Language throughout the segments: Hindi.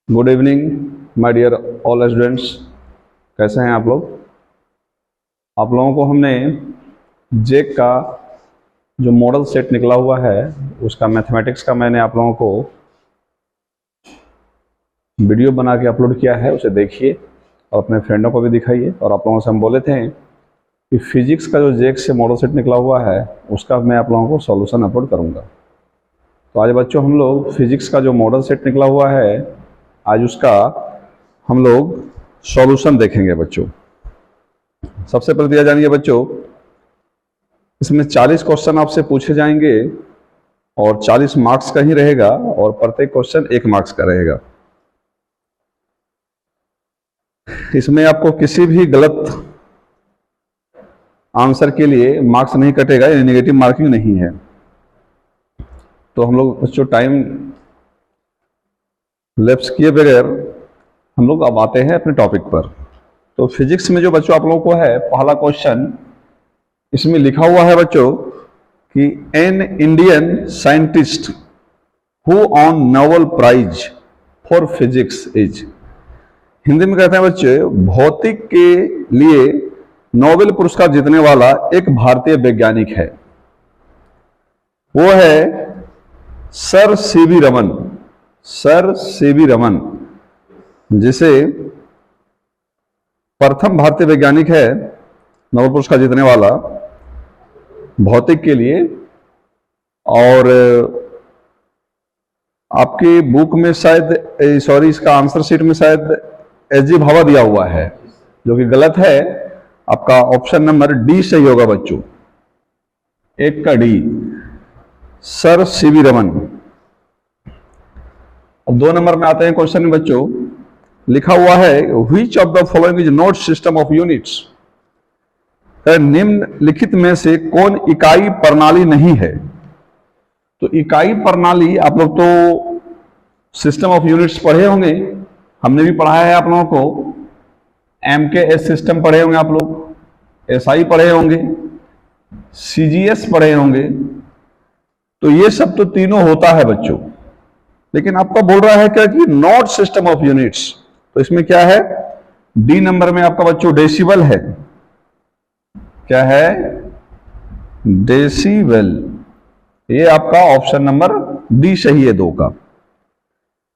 Good evening my dear all students. कैसे हैं आप लोग? आप लोगों को हमने जेक का जो मॉडल सेट निकला हुआ है उसका मैथमेटिक्स का मैंने आप लोगों को वीडियो बना के अपलोड किया है, उसे देखिए और अपने फ्रेंडों को भी दिखाइए। और आप लोगों से हम बोले थे कि फिजिक्स का जो जेक से मॉडल सेट निकला हुआ है उसका मैं आप लोगों को सॉल्यूशन अपलोड करूँगा। तो आज बच्चों हम लोग फिजिक्स का जो मॉडल सेट निकला हुआ है आज उसका हम लोग सॉल्यूशन देखेंगे बच्चों। सबसे पहले दिया जाएंगे बच्चों, इसमें 40 क्वेश्चन आपसे पूछे जाएंगे और 40 मार्क्स का ही रहेगा और प्रत्येक क्वेश्चन 1 मार्क्स का रहेगा। इसमें आपको किसी भी गलत आंसर के लिए मार्क्स नहीं कटेगा, यानी नेगेटिव मार्किंग नहीं है। तो हम लोग बच्चों टाइम लेफ्ट किए बगैर हम लोग अब आते हैं अपने टॉपिक पर। तो फिजिक्स में जो बच्चों आप लोगों को है पहला क्वेश्चन, इसमें लिखा हुआ है बच्चों कि an Indian scientist who won Nobel prize for physics is. Hindi में कहते हैं बच्चे, भौतिक के लिए नोबेल पुरस्कार जीतने वाला एक भारतीय वैज्ञानिक है। वो है sir CV Raman. Sir CV Raman जिसे प्रथम भारतीय वैज्ञानिक है नोबेल पुरस्कार जीतने वाला भौतिक के लिए। और आपकी बुक में शायद इसका आंसर शीट में शायद एस.जी. भाभा दिया हुआ है, जो कि गलत है। आपका ऑप्शन नंबर डी सही होगा बच्चों, 1 का डी, सर सीवी रमन। अब 2 नंबर में आते हैं क्वेश्चन में बच्चों, लिखा हुआ है which of the following is not system of units. निम्नलिखित में से कौन इकाई प्रणाली नहीं है? तो इकाई प्रणाली आप लोग तो सिस्टम ऑफ यूनिट्स पढ़े होंगे, हमने भी पढ़ाया है आप लोगों को। MKS सिस्टम पढ़े होंगे आप लोग, SI पढ़े होंगे, CGS पढ़े होंगे। तो ये सब तो तीनों होता है बच्चों, लेकिन आपका बोल रहा है क्या कि नॉट सिस्टम ऑफ यूनिट्स। तो इसमें क्या है? डी नंबर में आपका बच्चों डेसिबल है। क्या है? डेसिबल। ये आपका ऑप्शन नंबर डी सही है 2 का।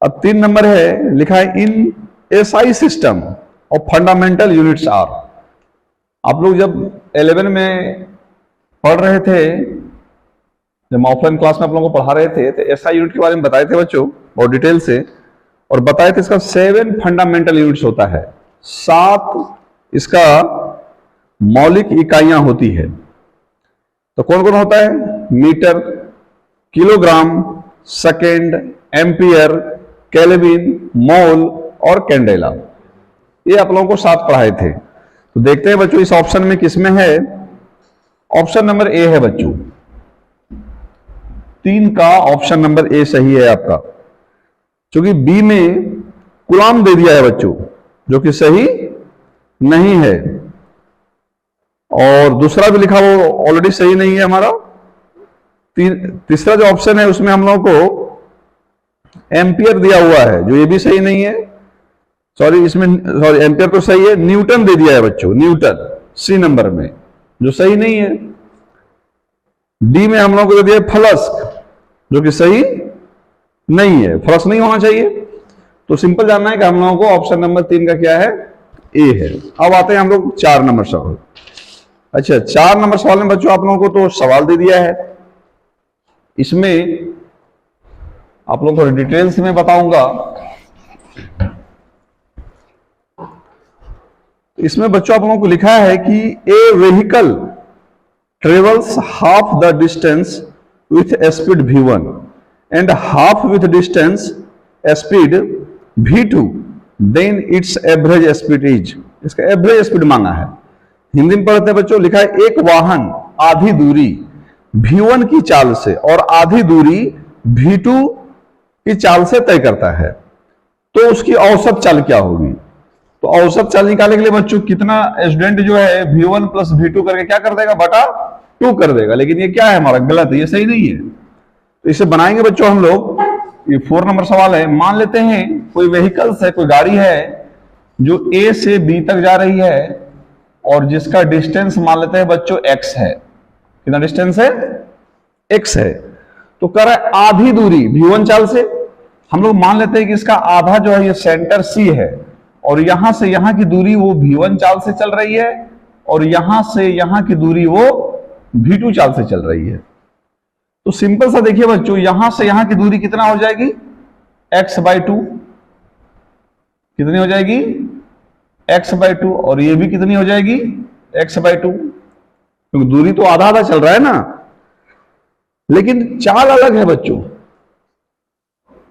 अब 3 नंबर है, लिखा है इन SI सिस्टम और फंडामेंटल यूनिट्स आर। आप लोग जब 11 में पढ़ रहे थे, जब ऑफलाइन क्लास में आप लोगों को पढ़ा रहे थे, तो SI यूनिट के बारे में बताए थे बच्चों और डिटेल से, और बताए थे इसका 7 फंडामेंटल यूनिट्स होता है, 7 इसका मौलिक इकाइयां होती है। तो कौन कौन होता है? Metre, kilogram, second, ampere, kelvin, mole और कैंडेला। ये आप लोगों को 7 पढ़ाए थे। तो देखते हैं बच्चों इस ऑप्शन में किसमें है। ऑप्शन नंबर ए है बच्चों, 3 का ऑप्शन नंबर ए सही है आपका, क्योंकि बी में कूलाम दे दिया है बच्चों, जो कि सही नहीं है। और दूसरा भी लिखा वो ऑलरेडी सही नहीं है हमारा। तीसरा जो ऑप्शन है उसमें हम लोगों को एम्पियर दिया हुआ है, जो ये भी सही नहीं है। एम्पियर तो सही है, न्यूटन दे दिया है बच्चों, न्यूटन सी नंबर में, जो सही नहीं है। डी में हम लोगों को दे दिया फ्लक्स, जो कि सही नहीं है, फ्लक्स नहीं होना चाहिए। तो सिंपल जानना है कि हम लोगों को ऑप्शन नंबर 3 का क्या है? ए है। अब आते हैं हम लोग 4 नंबर सवाल। अच्छा, 4 नंबर सवाल में बच्चों आप लोगों को तो सवाल दे दिया है, इसमें आप लोगों को डिटेल्स में बताऊंगा। इसमें बच्चों आप लोगों को लिखा है कि a vehicle travels half the distance with speed v1 and half with distance speed v2, then its average speed is. इसका एवरेज स्पीड मांगा है। हिंदी में पढ़ते हैं बच्चों, लिखा है एक वाहन आधी दूरी v1 की चाल से और आधी दूरी v2 की चाल से तय करता है, तो उसकी औसत चाल क्या होगी? तो औसत चाल निकालने के लिए बच्चों कितना स्टूडेंट जो है v1 प्लस v2 करके क्या कर देगा? बटा 2 कर देगा। लेकिन ये क्या है हमारा? गलत है, ये सही नहीं है। तो इसे बनाएंगे बच्चों हम लोग। ये 4 नंबर सवाल है। मान लेते हैं कोई व्हीकल्स है, कोई गाड़ी है जो ए से बी तक जा रही है और जिसका डिस्टेंस मान लेते हैं बच्चों x है। कितना डिस्टेंस है? x है। तो कह रहा है आधी दूरी v1 चाल से, हम लोग मान लेते हैं कि इसका आधा जो है ये सेंटर C है और यहां से यहां की दूरी वो v1 चाल से चल रही है और यहां से यहां की दूरी वो v2 चाल से चल रही है। तो सिंपल सा देखिए बच्चों, यहां से यहां की दूरी कितना हो जाएगी? x/2। कितनी हो जाएगी? x/2। और ये भी कितनी हो जाएगी? x/2, क्योंकि दूरी तो आधा आधा चल रहा है ना, लेकिन चाल अलग है बच्चों।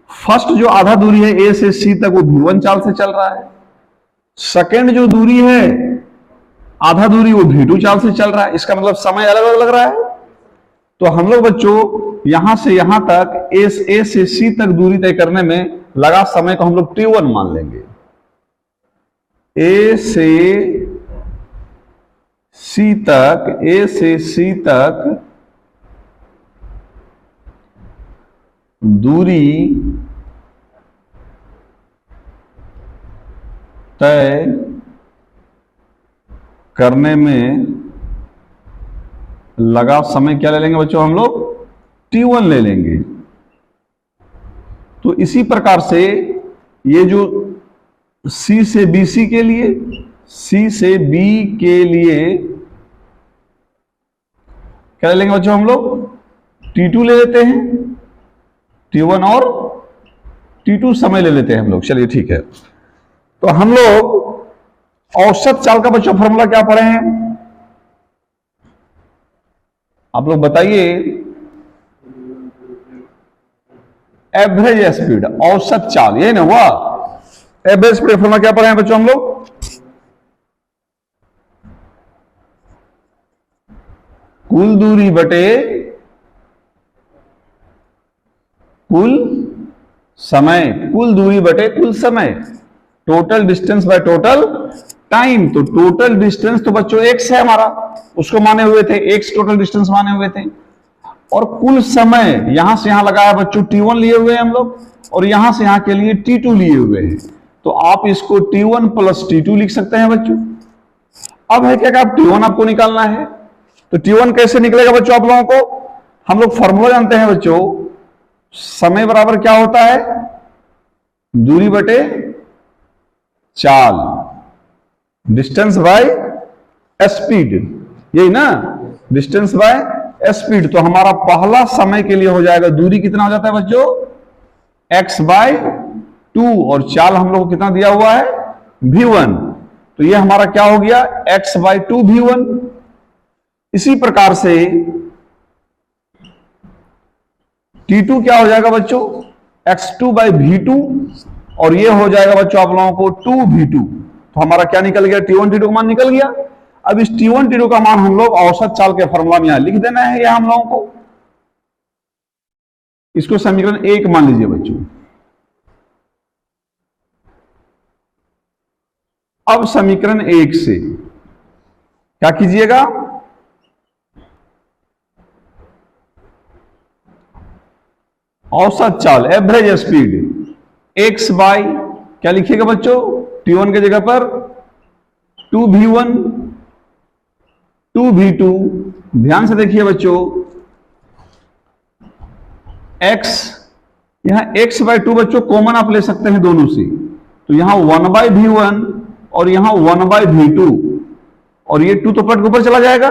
फर्स्ट जो आधा दूरी है ए से सी तक वो v1 चाल से चल रहा है, सेकंड जो दूरी है आधा दूरी वो v2 चाल से चल रहा है। इसका मतलब समय अलग अलग लग रहा है। तो हम लोग बच्चों यहां से यहां तक ए से सी तक दूरी तय करने में लगा समय को हम लोग t1 मान लेंगे। ए से सी तक दूरी तय करने में लगा समय क्या ले लेंगे बच्चों? हम लोग t1 ले लेंगे। तो इसी प्रकार से ये जो C से BC के लिए, C से B के लिए क्या ले लेंगे बच्चों? हम लोग t2 ले लेते हैं, t1 और t2 समय ले लेते हैं हम लोग। चलिए ठीक है। तो हम लोग औसत चाल का बच्चों फॉर्मूला क्या पढ़े हैं? आप लोग बताइए। एवरेज स्पीड, औसत चाल, यही ना हुआ? एवरेज स्पीड फॉर्मूला क्या पढ़े हैं बच्चों हम लोग? कुल दूरी बटे कुल समय, कुल दूरी बटे कुल समय, total distance by total time. तो टोटल डिस्टेंस तो बच्चों x है हमारा, उसको माने हुए थे, x टोटल डिस्टेंस माने हुए थे। और कुल समय यहां से यहां लगाया बच्चों t1 लिए हुए हैं हम लोग, और यहां से यहां के लिए t2 लिए हुए हैं। तो आप इसको t1 प्लस t2 लिख सकते हैं बच्चों। अब है क्या, आप t1 आपको निकालना है। तो t1 कैसे निकलेगा बच्चों आप लोगों को? हम लोग फॉर्मूला जानते हैं बच्चों, समय बराबर क्या होता है? दूरी बटे चाल, डिस्टेंस बाय स्पीड, यही ना, डिस्टेंस बाय स्पीड। तो हमारा पहला समय के लिए हो जाएगा, दूरी कितना हो जाता है बच्चों? x/2, और चाल हम लोग को कितना दिया हुआ है? v1। तो ये हमारा क्या हो गया? x/2 v1। इसी प्रकार से t2 क्या हो जाएगा बच्चों? x2/v2, और ये हो जाएगा बच्चों आप लोगों को 2v2। तो हमारा क्या निकल गया? t1 t2 का मान निकल गया। अब इस t1 t2 का मान हम लोग औसत चाल के फॉर्मूला में यहां लिख देना है, यह हम लोगों को। इसको समीकरण 1 मान लीजिए बच्चों। अब समीकरण 1 से क्या कीजिएगा? औसत चाल, एवरेज स्पीड, x बाय क्या लिखिएगा बच्चों? t1 के जगह पर 2v1 2v2। ध्यान से देखिए बच्चों, x, यहां x/2 बच्चों कॉमन आप ले सकते हैं दोनों से। तो यहां 1/v1 और यहां 1/v2, और ये 2 तो पलट के ऊपर चला जाएगा।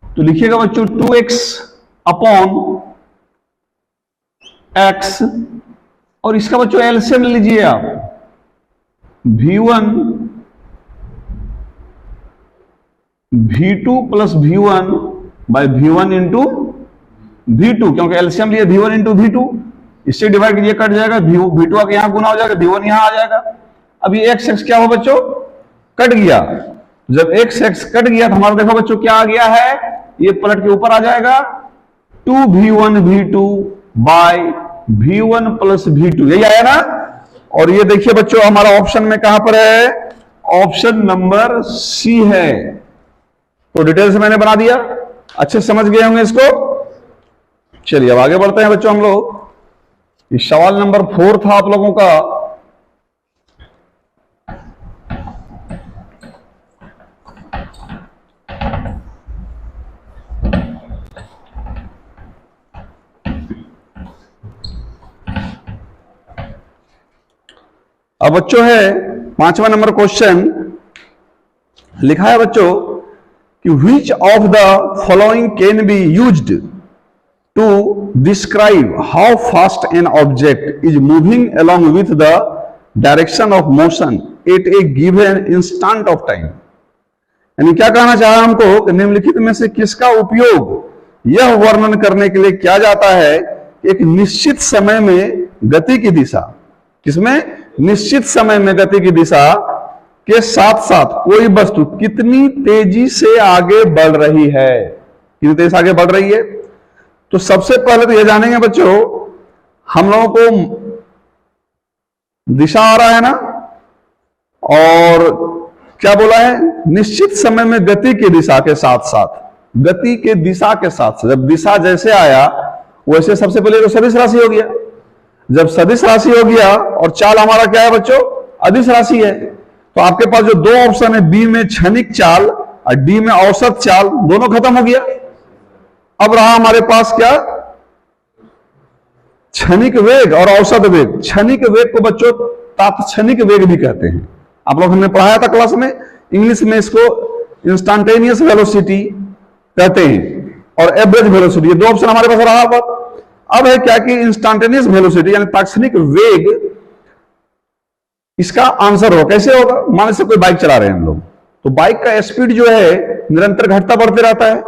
तो लिखिएगा बच्चों 2x अपॉन x, और इसका बच्चों एलसीएम ले लीजिए आप, v1 v2 plus v1 bye v1 into v2, क्योंकि एलसीएम लिए v1 इंटू v2, इससे डिवाइड कीजिए, कट जाएगा, v2 आके यहां गुना हो जाएगा, v1 यहां आ जाएगा। अब ये x क्या हो बच्चों? कट गया। जब x कट गया तो हमारा देखो बच्चों क्या आ गया है? ये पलट के ऊपर आ जाएगा, 2v1 v2 bye v1 plus v2, यही आया ना। और ये देखिए बच्चों हमारा ऑप्शन में कहां पर है? ऑप्शन नंबर सी है। तो डिटेल से मैंने बना दिया, अच्छे समझ गए होंगे इसको। चलिए अब आगे बढ़ते हैं बच्चों हम लोग। इस सवाल नंबर 4 था आप लोगों का, अब बच्चों है 5वां नंबर क्वेश्चन लिखा है बच्चों कि which of the following can be used to describe how fast an object is moving along with the direction of motion at a given instant of time। यानी क्या कहना चाह रहा है हमको कि निम्नलिखित में से किसका उपयोग यह वर्णन करने के लिए किया जाता है कि एक निश्चित समय में गति की दिशा, किसमें निश्चित समय में गति की दिशा के साथ साथ कोई वस्तु कितनी तेजी से आगे बढ़ रही है, कितनी तेजी से आगे बढ़ रही है। तो सबसे पहले तो यह जानेंगे बच्चों, हम लोगों को दिशा आ रहा है ना, और क्या बोला है, निश्चित समय में गति की दिशा के साथ साथ, गति के दिशा के साथ साथ, जब दिशा जैसे आया वैसे सबसे पहले तो सदिश राशि हो गया। जब सदिश राशि हो गया और चाल हमारा क्या है बच्चों, अदिश राशि है, तो आपके पास जो दो ऑप्शन है, बी में क्षणिक चाल और डी में औसत चाल, दोनों खत्म हो गया। अब रहा हमारे पास क्या, क्षणिक वेग और औसत वेग। क्षणिक वेग को बच्चों तात्क्षणिक वेग भी कहते हैं, आप लोग हमने पढ़ाया था क्लास में, इंग्लिश में इसको इंस्टेंटेनियस वेलोसिटी कहते हैं और एवरेज वेलोसिटी, ये दो ऑप्शन हमारे पास रहा। अब है क्या कि इंस्टेंटेनियस वेलोसिटी यानी तात्क्षणिक वेग, इसका आंसर हो कैसे होगा। मान से कोई बाइक चला रहे हैं हम लोग, तो बाइक का स्पीड जो है निरंतर घटता बढ़ते रहता है,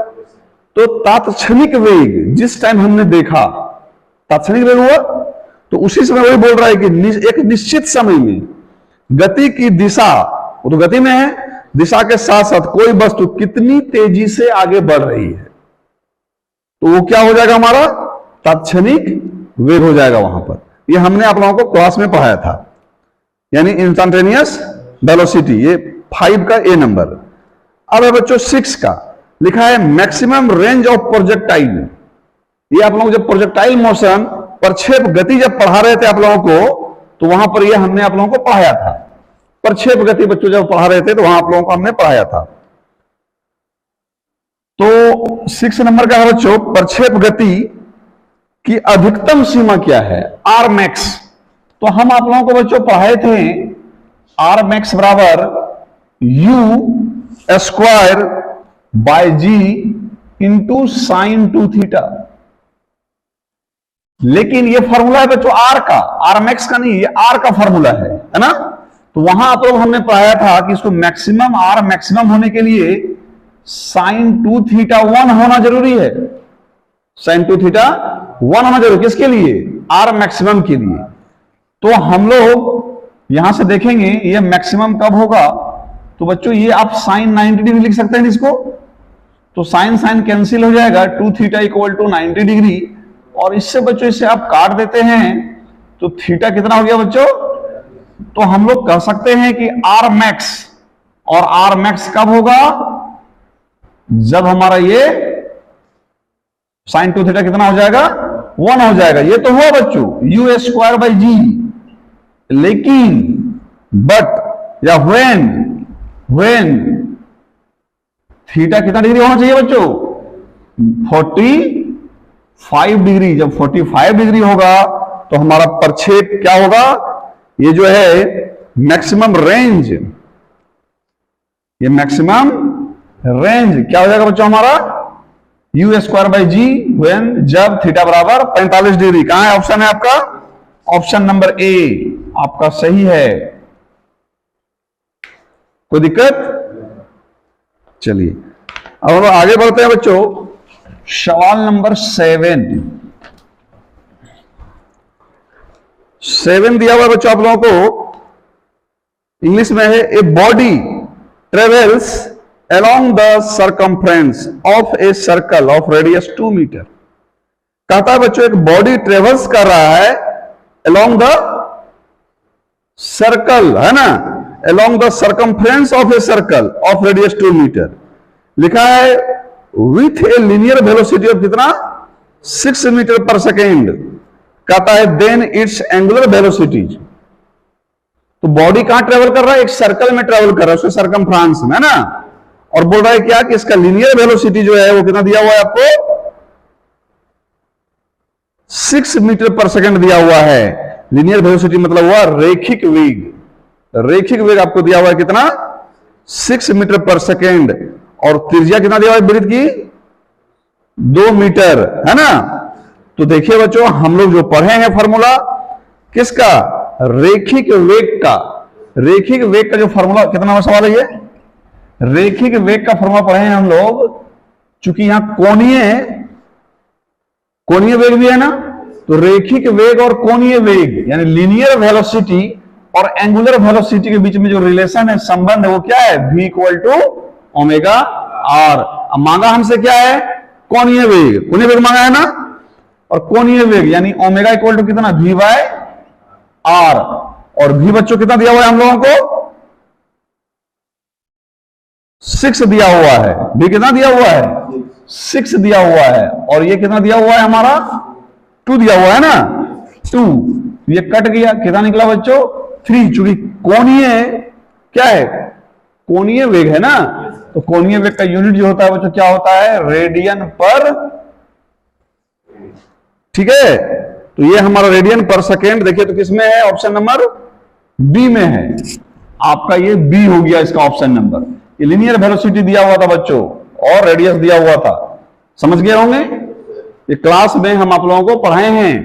तो तात्क्षणिक वेग जिस टाइम हमने देखा तात्क्षणिक वेग हुआ, तो उसी समय वही बोल रहा है कि एक निश्चित समय में गति की दिशा, वो तो गति में है, दिशा के साथ साथ कोई वस्तु कितनी तेजी से आगे बढ़ रही है, तो वो क्या हो जाएगा, हमारा तात्क्षणिक वेग हो जाएगा वहां पर। ये हमने आप लोगों को क्लास में पढ़ाया था, यानी इंस्टेंटेनियस वेलोसिटी, ये 5 का ए नंबर। अब है बच्चों 6 का, लिखा है मैक्सिमम रेंज ऑफ प्रोजेक्टाइल। ये आप लोग जब प्रोजेक्टाइल मोशन, प्रक्षेप गति जब पढ़ा रहे थे आप लोगों को, तो वहां पर ये हमने आप लोगों को पढ़ाया था। प्रक्षेप गति बच्चों जब पढ़ा रहे थे तो वहां आप लोगों को हमने पढ़ाया था। तो 6 नंबर का है बच्चों, प्रक्षेप गति की अधिकतम सीमा क्या है, आर मैक्स। तो हम आप लोगों को बच्चों पढ़ाए थे आर मैक्स बराबर u square by g into sine 2 theta. लेकिन ये फॉर्मूला है बच्चों आर का, आर मैक्स का नहीं, ये आर का फॉर्मूला है ना। तो वहां आप लोग हमने पढ़ाया था कि इसको मैक्सिमम, आर मैक्सिमम होने के लिए साइन 2 थीटा 1 होना जरूरी है। साइन 2 थीटा 1 होना जरूरी, किसके लिए, आर मैक्सिमम के लिए। तो हम लोग यहां से देखेंगे ये मैक्सिमम कब होगा, तो बच्चों ये आप साइन 90 डिग्री लिख सकते हैं इसको, तो साइन साइन कैंसिल हो जाएगा, 2 थीटा इक्वल टू 90 डिग्री, और इससे बच्चों इसे आप काट देते हैं तो थीटा कितना हो गया बच्चों। तो हम लोग कह सकते हैं कि आर मैक्स, और आर मैक्स कब होगा, जब हमारा ये साइन 2 थीटा कितना हो जाएगा, 1 हो जाएगा। ये तो हुआ बच्चों यू स्क्वायर बाई जी, लेकिन बट या व्हेन थीटा कितना डिग्री होना चाहिए बच्चों, 45 डिग्री। जब 45 डिग्री होगा तो हमारा प्रक्षेप क्या होगा, ये जो है मैक्सिमम रेंज, ये मैक्सिमम रेंज क्या हो जाएगा बच्चों हमारा, u square by g when, जब थीटा बराबर 45 डिग्री। कहां है ऑप्शन, है आपका ऑप्शन नंबर ए आपका सही है। कोई दिक्कत, चलिए अब हम आगे बढ़ते हैं बच्चों। सवाल नंबर 7 दिया हुआ है बच्चों आप लोगों को, इंग्लिश में है, a body travels along the circumference of a circle of radius 2 metre. कहता है बच्चों एक बॉडी ट्रेवल्स कर रहा है along the circle, है ना, along the circumference of a circle of radius 2 metre. लिखा है with a linear velocity of कितना, 6 मीटर पर सेकेंड। कहता है then its angular velocity। तो बॉडी कहां ट्रेवल कर रहा है, एक सर्कल में ट्रेवल कर रहा है, उसके सर्कमफ्रेंस में, है ना, और बोल रहा है क्या कि इसका लीनियर वेलोसिटी जो है वो कितना दिया हुआ है आपको, 6 मीटर पर सेकंड दिया हुआ है। लीनियर वेलोसिटी मतलब हुआ रेखिक वेग, रेखिक वेग आपको दिया हुआ है कितना, 6 मीटर पर सेकेंड, और त्रिज्या कितना दिया हुआ है वृत्त की, 2 मीटर, है ना। तो देखिए बच्चों, हम लोग जो पढ़े हैं फॉर्मूला किसका, रेखिक वेग का। रेखिक वेग का जो फॉर्मूला, कितना नंबर सवाल है ये, रेखिक वेग का फॉर्मूला पढ़े हैं हम लोग। चूंकि यहां कोणीय वेग भी है ना, तो रेखिक वेग और कोणीय वेग यानी लीनियर वेलोसिटी और एंगुलर वेलोसिटी के बीच में जो रिलेशन है, संबंध है, वो क्या है, v equal to omega R. अब मांगा हमसे क्या है, कोणीय वेग, कोणीय वेग मांगा है ना, और कोणीय वेग यानी ओमेगा इक्वल टू कितना, v बाय आर। और v बच्चों कितना दिया हुआ है हम लोगों को, 6 दिया हुआ है। v कितना दिया हुआ है, 6 दिया हुआ है, और ये कितना दिया हुआ है हमारा, 2 दिया हुआ है ना, 2। ये कट गया, कितना निकला बच्चों, 3। चूंकि कोणीय क्या है, कोणीय वेग है ना, तो कोणीय वेग का यूनिट जो होता है बच्चों क्या होता है, रेडियन पर, ठीक है। तो ये हमारा रेडियन पर सेकेंड, देखिए तो किसमें है, ऑप्शन नंबर बी में है। आपका ये बी हो गया इसका ऑप्शन नंबर। ये लीनियर वेलोसिटी दिया हुआ था बच्चों और रेडियस दिया हुआ था, समझ गए होंगे। ये क्लास में हम आप लोगों को पढ़ाए हैं।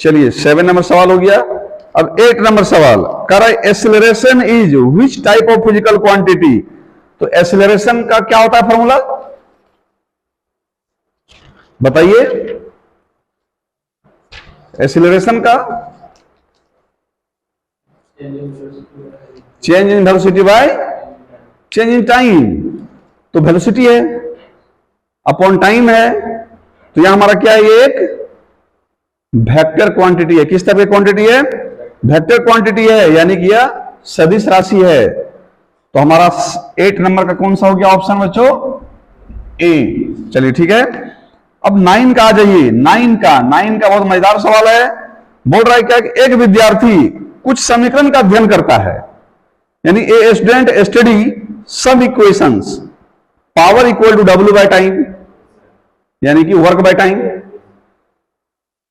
चलिए 7 नंबर सवाल हो गया। अब 8 नंबर सवाल कर रहा है, acceleration is which type of physical quantity. तो एक्सेलरेशन का क्या होता है फॉर्मूला, बताइए। एक्सेलरेशन का change in velocity by change in time. तो वेलोसिटी है अपॉन टाइम है, तो यहां हमारा क्या है, ये एक वेक्टर क्वांटिटी है। किस टाइप की क्वांटिटी है, वेक्टर क्वांटिटी है, यानी कि यह सदिश राशि है। तो हमारा 8 नंबर का कौन सा हो गया ऑप्शन बच्चों, ए। चलिए ठीक है। अब 9 का आ जाइए। 9 का बहुत मजेदार सवाल है। बोल रहा है क्या कि एक विद्यार्थी कुछ समीकरण का अध्ययन करता है, यानी a student study some equations, power equal to W by time, यानी कि work by time,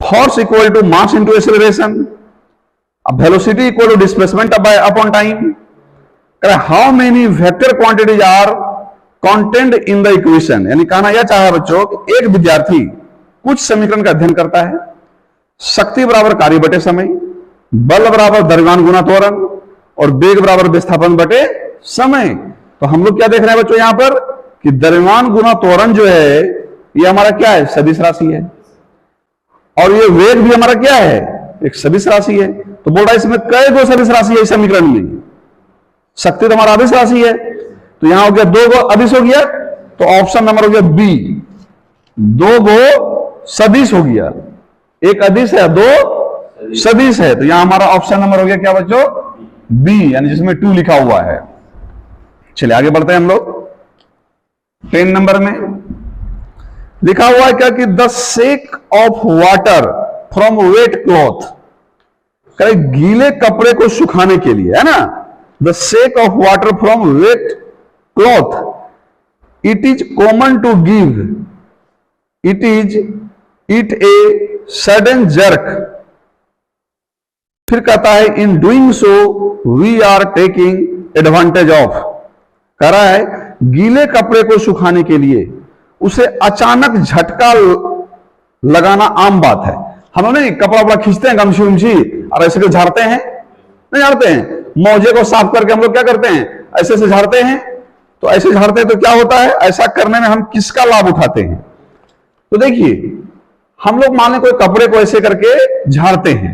force equal to mass into acceleration, velocity equal to displacement by upon time. How many vector quantities are content in the equation. यानी कहना यह चाहा बच्चों कि एक विद्यार्थी कुछ समीकरण का अध्ययन करता है, शक्ति बराबर कार्य बटे समय, बल बराबर द्रव्यमान गुना त्वरण, और वेग बराबर विस्थापन बटे समय। तो हम लोग क्या देख रहे हैं बच्चों यहां पर कि द्रव्यमान गुना त्वरण जो है ये हमारा क्या है, सदिश राशि है, और ये वेग भी हमारा क्या है, एक सदिश राशि है। तो बोल रहा है इसमें कई दो सदिश राशि है इस समीकरण में। शक्ति तो हमारा अदिश राशि है, तो यहां हो गया 2 गो अदिश हो गया, तो ऑप्शन नंबर हो गया बी, 2 गो सदिश हो गया। एक अदिश है, 2 सदिश है, तो यहां हमारा ऑप्शन नंबर हो गया क्या बच्चों, बी, यानी जिसमें 2 लिखा हुआ है। चलिए आगे बढ़ते हैं हम लोग। 10 नंबर में लिखा हुआ है क्या कि the shake of water from wet cloth, गीले कपड़े को सुखाने के लिए, है ना, the shake of water from wet cloth, it is common to give it a sudden jerk. फिर कहता है in doing so we are taking advantage of. कह रहा है गीले कपड़े को सुखाने के लिए उसे अचानक झटका लगाना आम बात है। हम लोग नहीं कपड़ा वपड़ा खींचते हैं गमछी उमछी और ऐसे झाड़ते हैं, नहीं झाड़ते हैं, मोजे को साफ करके हम लोग क्या करते हैं, ऐसे से झाड़ते हैं। तो ऐसे झाड़ते हैं तो क्या होता है, ऐसा करने में हम किसका लाभ उठाते हैं। तो देखिए हम लोग मान लें कोई कपड़े को ऐसे करके झाड़ते हैं,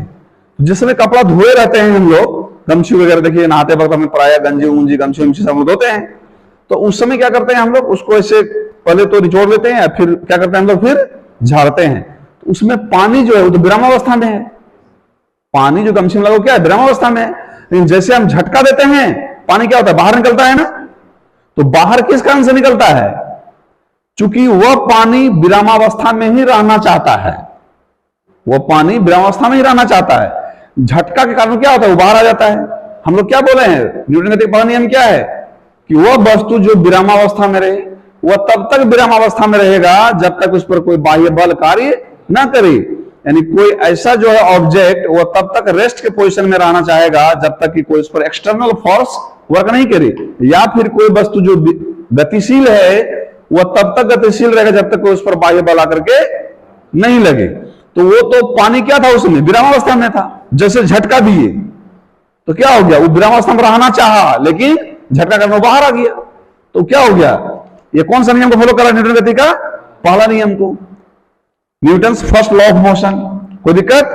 जिसमें कपड़ा धोए रहते हैं हम लोग, गमछी वगैरह देखिए नहाते वक्त हमें प्राय गंजी उंजी गमछी उमछी सब धोते हैं। तो उस समय क्या करते हैं हम लोग, उसको ऐसे पहले तो निचोड़ लेते हैं, फिर क्या करते हैं हम लोग, फिर झाड़ते हैं। तो उसमें पानी जो है वो तो विरामावस्था में है, पानी जो गमछी में लगा क्या है, विरामावस्था में है। लेकिन जैसे हम झटका देते हैं पानी क्या होता है, बाहर निकलता है ना। तो बाहर किस कारण से निकलता है, चूंकि वह पानी विरामावस्था में ही रहना चाहता है, वह पानी विरामावस्था में ही रहना चाहता है। झटका के कारण क्या होता है, वो बाहर आ जाता है। हम लोग क्या बोले हैं, न्यूटन का पहला नियम क्या है कि वह वस्तु जो विरामावस्था में रहे वह तब तक विरामावस्था में रहेगा जब तक उस पर कोई बाह्य बल कार्य ना करे। यानी कोई ऐसा जो है ऑब्जेक्ट वो तब तक रेस्ट के पोजीशन में रहना चाहेगा जब तक कि कोई उस पर एक्सटर्नल फोर्स वर्क नहीं करे, या फिर कोई वस्तु जो गतिशील है वह तब तक गतिशील रहेगा जब तक कोई उस पर बाह्य बल आकर के नहीं लगे। तो वो तो पानी क्या था, उसमें विरामावस्था में था, जैसे झटका दिए तो क्या हो गया, वो विरामावस्था में रहना चाहा लेकिन झटका करने बाहर आ गया, तो क्या हो गया, ये कौन सा नियम को फॉलो कर रहा है, न्यूटन गति का पहला नियम को, Newton first law of motion. कोई दिक्कत?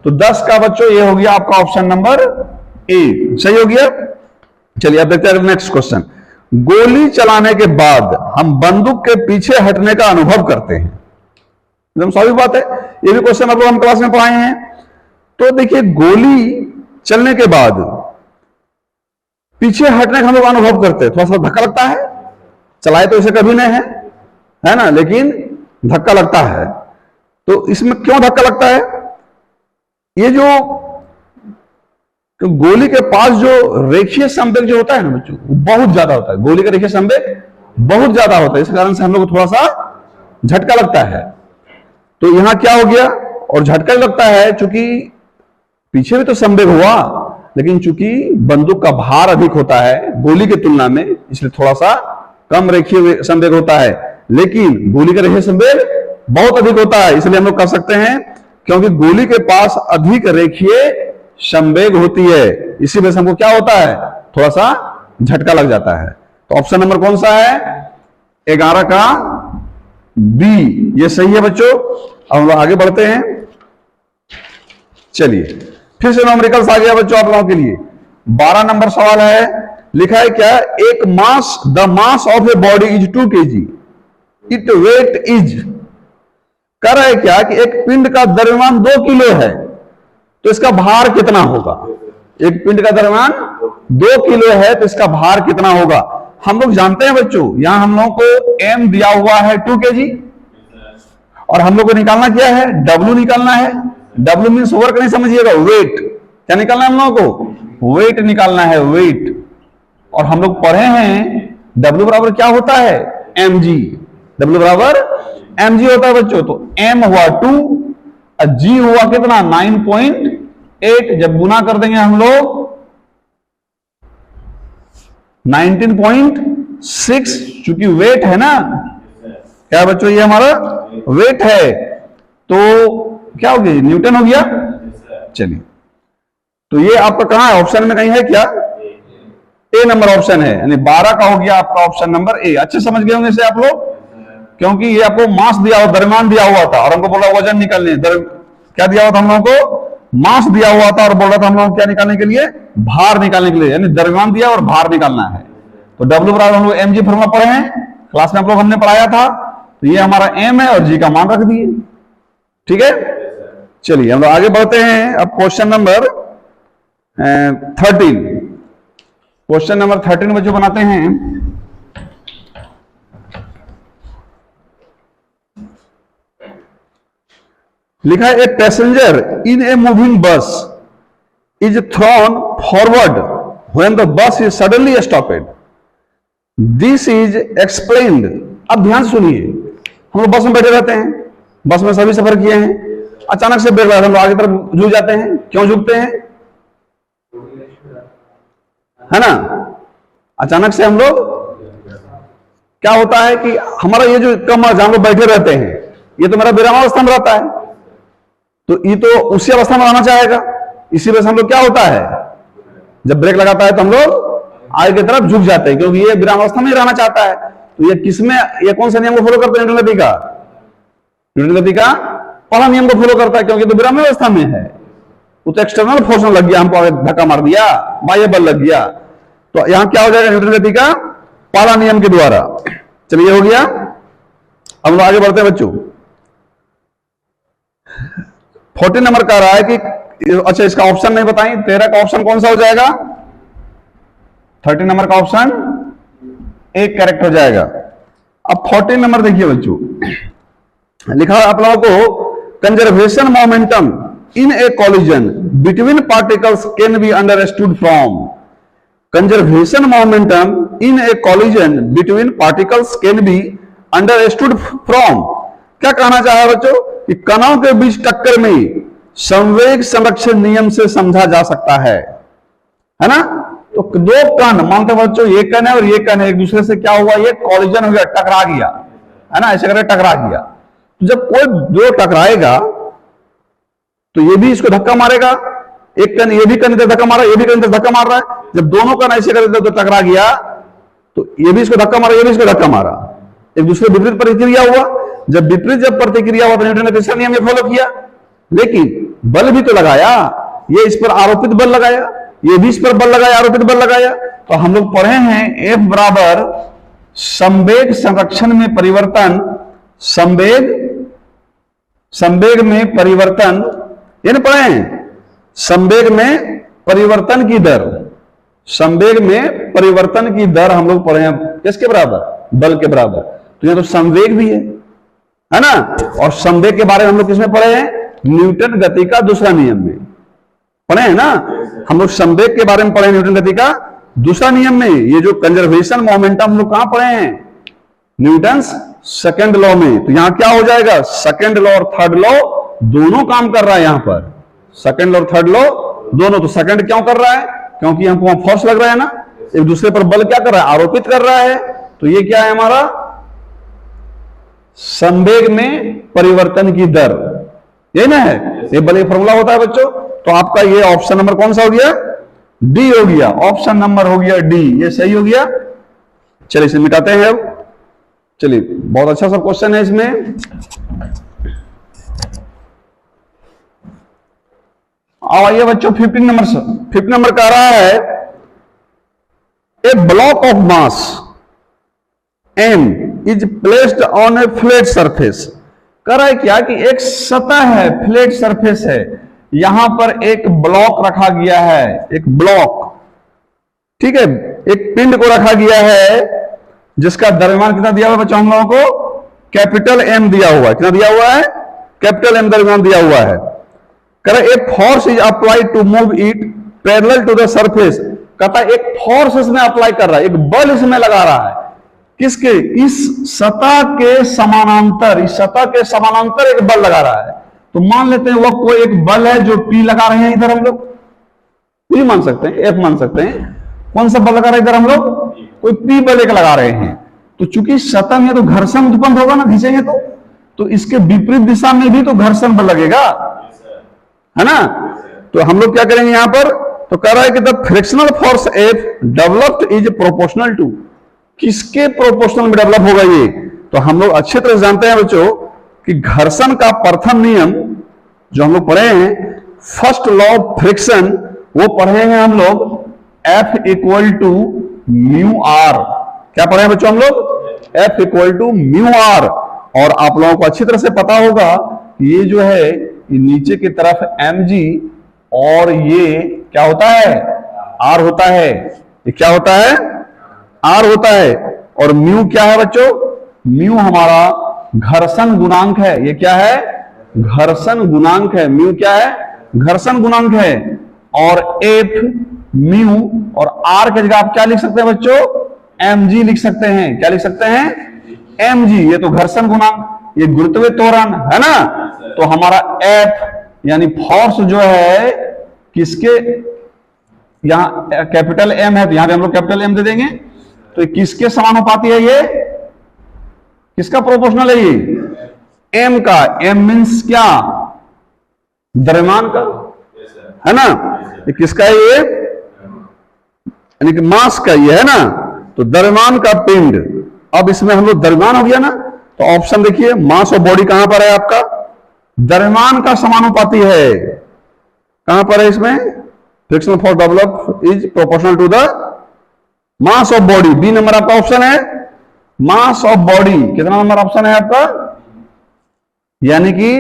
तो 10 का बच्चों ये हो गया आपका ऑप्शन नंबर ए, सही हो गया। चलिए अब देखते हैं नेक्स्ट क्वेश्चन। गोली चलाने के बाद हम बंदूक के पीछे हटने का अनुभव करते हैं, एकदम स्वाभाविक बात है, ये भी क्वेश्चन आप लोग हम क्लास में पढ़ाए हैं। तो देखिए गोली चलने के बाद पीछे हटने का हम लोग अनुभव करते हैं, थोड़ा सा धक्का लगता है, चलाए तो इसे कभी नहीं है ना, लेकिन धक्का लगता है। तो इसमें क्यों धक्का लगता है, ये जो गोली के पास जो रेखीय संवेग जो होता है ना बच्चों, वो बहुत ज्यादा होता है, गोली का रेखीय संवेग बहुत ज्यादा होता है, इस कारण से हम लोग को थोड़ा सा झटका लगता है। तो यहां क्या हो गया, और झटका लगता है चूंकि पीछे भी तो संवेग हुआ, लेकिन चूंकि बंदूक का भार अधिक होता है गोली की तुलना में, इसलिए थोड़ा सा कम रेखीय संवेग होता है, लेकिन गोली का रेखीय संवेग बहुत अधिक होता है, इसलिए हम लोग कह सकते हैं क्योंकि गोली के पास अधिक रेखीय संवेग होती है, इसी वजह से हमको क्या होता है, थोड़ा सा झटका लग जाता है। तो ऑप्शन नंबर कौन सा है, 11 का बी, ये सही है बच्चों। अब हम लोग आगे बढ़ते हैं। चलिए फिर से न्यूमेरिकल्स आ गया बच्चों आप लोगों के लिए। 12 नंबर सवाल है, लिखा है क्या, एक mass, the mass of a body is 2 kg, it weight is, कह रहा है क्या कि एक पिंड का द्रव्यमान 2 किलो है, तो इसका भार कितना होगा। एक पिंड का द्रव्यमान 2 किलो है तो इसका भार कितना होगा। हम लोग जानते हैं बच्चों, यहां हम लोगों को एम दिया हुआ है 2 kg, और हम लोग को निकालना क्या है, डब्ल्यू निकालना है। डब्ल्यू मीन्स वर्क नहीं समझिएगा, वेट, क्या निकालना है हम लोगों को, वेट निकालना है, वेट। और हम लोग पढ़े हैं डब्ल्यू बराबर क्या होता है, एम जी, डब्ल्यू बराबर एम जी होता है बच्चों। तो एम हुआ 2 और जी हुआ कितना 9.8, जब गुना कर देंगे हम लोग 19.6, चूंकि वेट है ना, क्या बच्चों ये हमारा वेट है, तो क्या हो गया, न्यूटन हो गया। चलिए तो ये आपका कहां है, ऑप्शन में कहीं है क्या, ए नंबर ऑप्शन है, यानी 12 का हो गया आपका ऑप्शन नंबर ए। अच्छे समझ गए होंगे इसे आप लोग, क्योंकि ये आपको मास दिया हुआ, द्रव्यमान दिया हुआ था, और हमको बोला वजन निकालने, क्या दिया हुआ था हम लोगों को, मास दिया हुआ था, और बोल रहा था हम लोग क्या निकालने के लिए, भार निकालने के लिए, यानी द्रव्यमान दिया और भार निकालना है। तो डब्ल्यू बराबर हम लोग एम जी फॉर्मूला पढ़े हैं क्लास में, आप लोग हमने पढ़ाया था। तो ये हमारा एम है और जी का मान रख दिए, ठीक है। चलिए हम लोग आगे बढ़ते हैं। अब क्वेश्चन नंबर 13, क्वेश्चन नंबर 13 बच्चों बनाते हैं। लिखा है, a passenger in a moving bus is thrown forward when the bus is suddenly stopped, this is explained. अब ध्यान सुनिए, हम लोग बस में बैठे रहते हैं, बस में सभी सफर किए हैं, अचानक से ब्रेक लगा, हम लोग आगे तरफ झुक जाते हैं, क्यों झुकते हैं, है ना। अचानक से हम लोग क्या होता है कि हमारा ये जो कमर जहां लोग बैठे रहते हैं, ये तो मेरा विरामावस्था में रहता है, तो ये तो उसी अवस्था में रहना चाहेगा, इसी वजह से हम लोग क्या होता है, जब ब्रेक लगाता है तो हम लोग आगे की तरफ झुक जाते हैं, क्योंकि ये विरामावस्था में ही रहना चाहता है। तो ये किसमें, ये कौन सा नियम को फॉलो करते हैं, न्यूटन गति का, न्यूटन गति का पहला नियम को फॉलो करता है, क्योंकि तो विरामावस्था में है, वो तो एक्सटर्नल फोर्स लग गया, हमको धक्का मार दिया, बाह्य बल लग गया। तो यहां क्या हो जाएगा, न्यूटन गति का पहला नियम के द्वारा। चलिए हो गया। अब लोग आगे बढ़ते हैं बच्चों। 14 नंबर कह रहा है कि, अच्छा इसका ऑप्शन नहीं बताएं, 13 का ऑप्शन कौन सा हो जाएगा, 13 नंबर का ऑप्शन एक करेक्ट हो जाएगा। अब 14 नंबर देखिए बच्चों, लिखा है आप लोगों को, conservation momentum in A collision between particles can be understood from, conservation momentum in A collision between particles can be understood from, क्या कहना चाह रहा है बच्चों, कि कणों के बीच टक्कर में संवेग संरक्षण नियम से समझा जा सकता है ना। तो दो कण मानते बच्चों, ये कण है और ये कण है, एक दूसरे से क्या हुआ, ये कॉलिजन हो गया, टकरा गया, है ना, ऐसे करके टकरा गया। तो जब कोई दो टकराएगा तो ये भी इसको धक्का मारेगा, एक कण ये भी कण इधर धक्का मारा, ये भी कण इधर धक्का मार रहा है। जब दोनों कण ऐसे करके तो टकरा गया तो ये भी इसको धक्का मारा, ये भी इसको धक्का मारा, एक दूसरे विपरीत प्रतिक्रिया हुआ। जब प्रतिक्रिया हुआ तो न्यूटन ने तीसरा नियम फॉलो किया, लेकिन बल भी तो लगाया, ये इस पर आरोपित बल लगाया, ये भी इस पर बल लगाया, आरोपित बल लगाया। तो हम लोग पढ़े हैं F बराबर संवेग संरक्षण में परिवर्तन, संवेग में परिवर्तन, ये ना पढ़े हैं, संवेग में परिवर्तन की दर, संवेग में परिवर्तन की दर हम लोग पढ़े हैं किसके बराबर, बल के बराबर। तो यहां तो संवेग भी है ना। और संवेग के बारे में हम लोग किसमें पढ़े हैं, न्यूटन गति का दूसरा नियम में पढ़े हैं ना। हम लोग संवेग के बारे में पढ़े न्यूटन गति का दूसरा नियम में। ये जो कंजर्वेशन मोमेंटम हम लोग कहां पढ़े हैं, न्यूटन सेकंड लॉ में। तो यहां क्या हो जाएगा, सेकंड लॉ और थर्ड लॉ दोनों काम कर रहा है यहां पर, सेकंड लॉ और थर्ड लॉ दोनों। तो सेकंड क्यों कर रहा है, क्योंकि हमको वहां फोर्स लग रहा है ना, एक दूसरे पर बल क्या कर रहा है, आरोपित कर रहा है। तो ये क्या है हमारा संवेग में परिवर्तन की दर, ये ना है, ये बल फॉर्मूला होता है बच्चों। तो आपका ये ऑप्शन नंबर कौन सा हो गया, डी हो गया, ऑप्शन नंबर हो गया डी, ये सही हो गया। चलिए इसे मिटाते हैं अब। चलिए बहुत अच्छा सा क्वेश्चन है इसमें। आइए बच्चों 15 नंबर कह रहा है a block of mass m is placed on a flat surface. कह रहा है क्या कि एक सतह है, फ्लैट सरफेस है, यहां पर एक ब्लॉक रखा गया है, एक ब्लॉक, ठीक है, एक पिंड को रखा गया है जिसका द्रव्यमान कितना दिया हुआ है बच्चों हम लोगों को, कैपिटल M दिया हुआ है। कितना दिया हुआ है, कैपिटल M द्रव्यमान दिया हुआ है। कह रहा है एक force is applied to move it parallel to the surface. कहता है एक फोर्स इसमें अप्लाई कर रहा है, एक बल इसमें लगा रहा है, किसके, इस सतह के समानांतर, इस सतह के समानांतर एक बल लगा रहा है। तो मान लेते हैं वो कोई एक बल है जो P लगा रहे हैं इधर, हम लोग P मान सकते हैं, F मान सकते हैं। कौन सा बल लगा रहे हैं इधर हम लोग, कोई P बल एक लगा रहे हैं। तो चूंकि सतह में तो घर्षण उत्पन्न होगा ना, खींचेंगे तो इसके विपरीत दिशा में भी तो घर्षण बल लगेगा, है ना। तो हम लोग क्या करेंगे यहां पर, तो कह रहा है कि the frictional force F developed is proportional to, किसके प्रोपोर्शनल में डेवलप होगा ये। तो हम लोग अच्छी तरह जानते हैं बच्चों कि घर्षण का प्रथम नियम जो हम लोग पढ़े हैं, फर्स्ट लॉ ऑफ फ्रिक्शन, वो पढ़े हैं हम लोग F equal to mu R. क्या पढ़े हैं बच्चों हम लोग, F equal to mu R. और आप लोगों को अच्छी तरह से पता होगा ये जो है ये नीचे की तरफ mg और ये क्या होता है, r होता है। ये क्या होता है, r होता है। और म्यू क्या है बच्चों, म्यू हमारा घर्षण गुणांक है। ये क्या है, घर्षण गुणांक है। म्यू क्या है, घर्षण गुणांक है। और F म्यू और r की जगह आप क्या लिख सकते हैं बच्चों, mg लिख सकते हैं। क्या लिख सकते हैं, mg। ये तो घर्षण गुणांक, ये गुरुत्वीय त्वरण है ना। तो हमारा F यानी फोर्स जो है किसके, यहां कैपिटल M है तो यहां पे हम लोग कैपिटल M दे देंगे। तो किसके समानुपाती है, ये किसका प्रोपोर्शनल है, ये M का। M मीन्स क्या, द्रव्यमान का, है ना। ये किसका है, ये यानी कि मास का ये है ना। तो द्रव्यमान का पिंड, अब इसमें हम लोग द्रव्यमान हो गया ना। तो ऑप्शन देखिए, मास ऑफ बॉडी कहां पर है आपका, द्रव्यमान का समानुपाती है। कहां पर है इसमें, frictional force develop is proportional to the mass of body. B number आपका ऑप्शन है, मास ऑफ बॉडी। कितना नंबर ऑप्शन है आपका, यानी कि